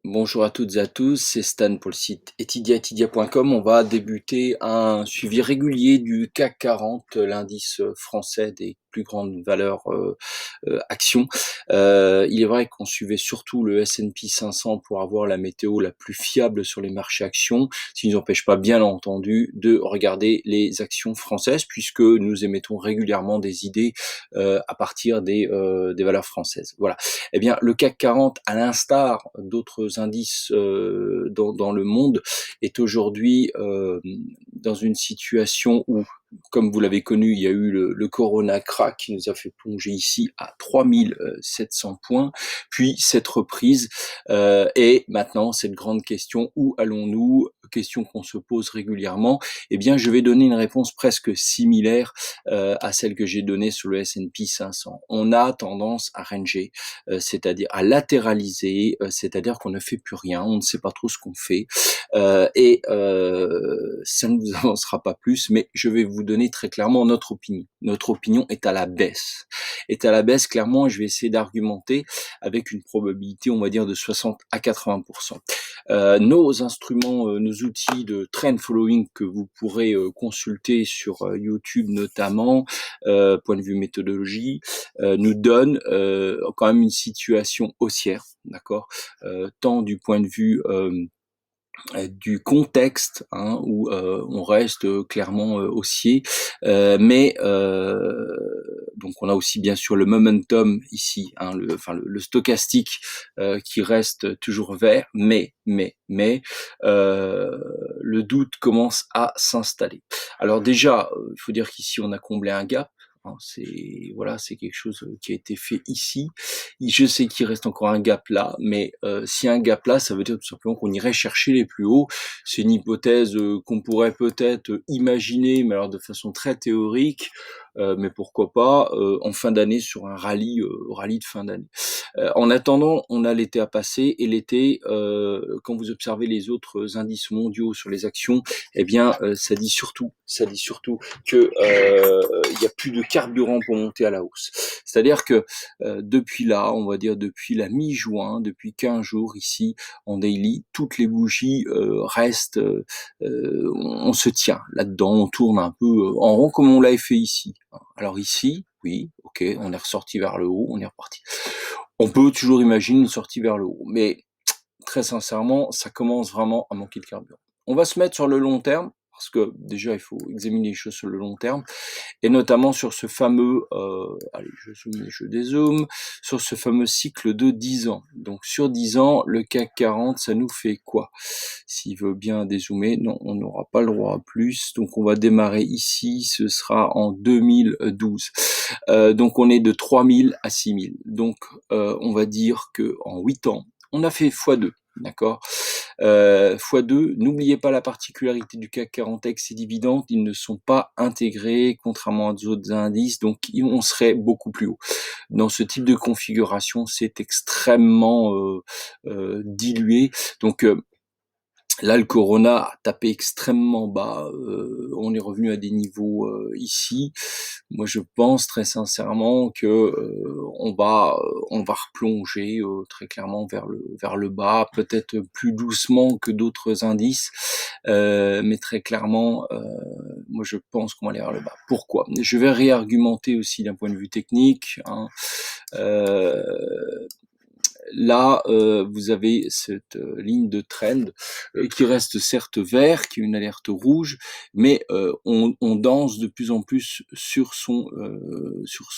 Bonjour à toutes et à tous, c'est Stan pour le site etydia.com. On va débuter un suivi régulier du CAC 40, l'indice français des plus grandes valeurs actions. Il est vrai qu'on suivait surtout le S&P 500 pour avoir la météo la plus fiable sur les marchés actions, ce qui ne nous empêche pas bien entendu de regarder les actions françaises puisque nous émettons régulièrement des idées à partir des valeurs françaises. Voilà. Eh bien, le CAC 40, à l'instar d'autres indices dans le monde, est aujourd'hui dans une situation où, comme vous l'avez connu, il y a eu le Corona crack qui nous a fait plonger ici à 3700 points, puis cette reprise, et maintenant cette grande question, où allons-nous? Question qu'on se pose régulièrement. Eh bien, je vais donner une réponse presque similaire à celle que j'ai donnée sur le S&P 500. On a tendance à ranger, c'est-à-dire à latéraliser, c'est-à-dire qu'on ne fait plus rien, on ne sait pas trop ce qu'on fait, et ça ne vous avancera pas plus, mais je vais vous donner très clairement notre opinion. Notre opinion est à la baisse. Est à la baisse, clairement, et je vais essayer d'argumenter avec une probabilité, on va dire, de 60 à 80%. Nos instruments, nos outils de trend following que vous pourrez consulter sur YouTube notamment, point de vue méthodologie, nous donnent quand même une situation haussière, d'accord, tant du point de vue du contexte, hein, où on reste clairement haussier, mais donc on a aussi bien sûr le momentum ici, hein, le stochastique qui reste toujours vert, mais le doute commence à s'installer. Alors déjà, il faut dire qu'ici on a comblé un gap. C'est voilà, c'est quelque chose qui a été fait ici. Je sais qu'il reste encore un gap là, mais s'il y a un gap là, ça veut dire tout simplement qu'on irait chercher les plus hauts. C'est une hypothèse qu'on pourrait peut-être imaginer, mais alors de façon très théorique, mais pourquoi pas en fin d'année sur un rallye de fin d'année. En attendant, on a l'été à passer, et l'été, quand vous observez les autres indices mondiaux sur les actions, eh bien, ça dit surtout que il y a plus de carburant pour monter à la hausse. C'est-à-dire que depuis là, on va dire depuis la mi-juin, depuis 15 jours ici en daily, toutes les bougies restent, on se tient là-dedans, on tourne un peu en rond comme on l'avait fait ici. Alors ici, oui, ok, on est ressorti vers le haut, on est reparti. On peut toujours imaginer une sortie vers le haut, mais très sincèrement, ça commence vraiment à manquer de carburant. On va se mettre sur le long terme, parce que déjà il faut examiner les choses sur le long terme, et notamment sur ce fameux, allez, je zoome et je dézoome, sur ce fameux cycle de 10 ans. Donc sur 10 ans, le CAC 40, ça nous fait quoi? S'il veut bien dézoomer, non, on n'aura pas le droit à plus, donc on va démarrer ici, ce sera en 2012. Donc on est de 3000 à 6000. Donc on va dire que en 8 ans, on a fait x2, d'accord, x2, n'oubliez pas la particularité du CAC 40 avec ses dividendes, ils ne sont pas intégrés, contrairement aux autres indices, donc on serait beaucoup plus haut. Dans ce type de configuration, c'est extrêmement dilué, donc là, le Corona a tapé extrêmement bas, on est revenu à des niveaux ici. Moi, je pense très sincèrement que on va replonger très clairement vers le bas, peut-être plus doucement que d'autres indices, mais très clairement, moi, je pense qu'on va aller vers le bas. Pourquoi? Je vais réargumenter aussi d'un point de vue technique, hein. Euh, Là, vous avez cette ligne de trend qui reste certes vert, qui est une alerte rouge, mais on danse de plus en plus sur son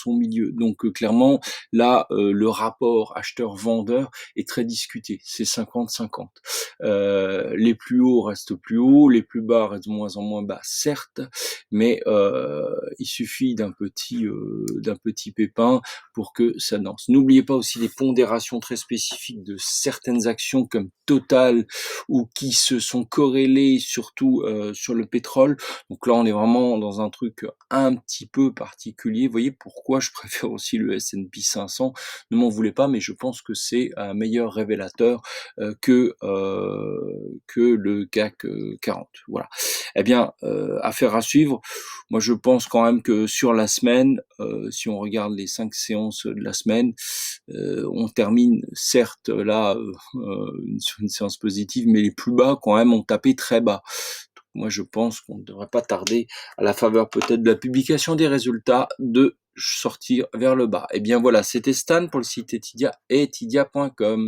milieu. Donc clairement, là, le rapport acheteur-vendeur est très discuté. C'est 50-50. Les plus hauts restent plus hauts, les plus bas restent de moins en moins bas, certes, mais il suffit d'un petit pépin pour que ça danse. N'oubliez pas aussi les pondérations très spécifiques de certaines actions comme Total, ou qui se sont corrélées surtout sur le pétrole. Donc là, on est vraiment dans un truc un petit peu particulier. Vous voyez pourquoi je préfère aussi le S&P 500. Ne m'en voulez pas, mais je pense que c'est un meilleur révélateur que le CAC 40. Voilà. Eh bien, affaire à suivre. Moi, je pense quand même que sur la semaine, si on regarde les 5 séances de la semaine, on termine certes là, sur une séance positive, mais les plus bas quand même ont tapé très bas. Donc moi je pense qu'on ne devrait pas tarder, à la faveur peut-être de la publication des résultats, de sortir vers le bas. Et bien voilà, c'était Stan pour le site Etydia et etydia.com.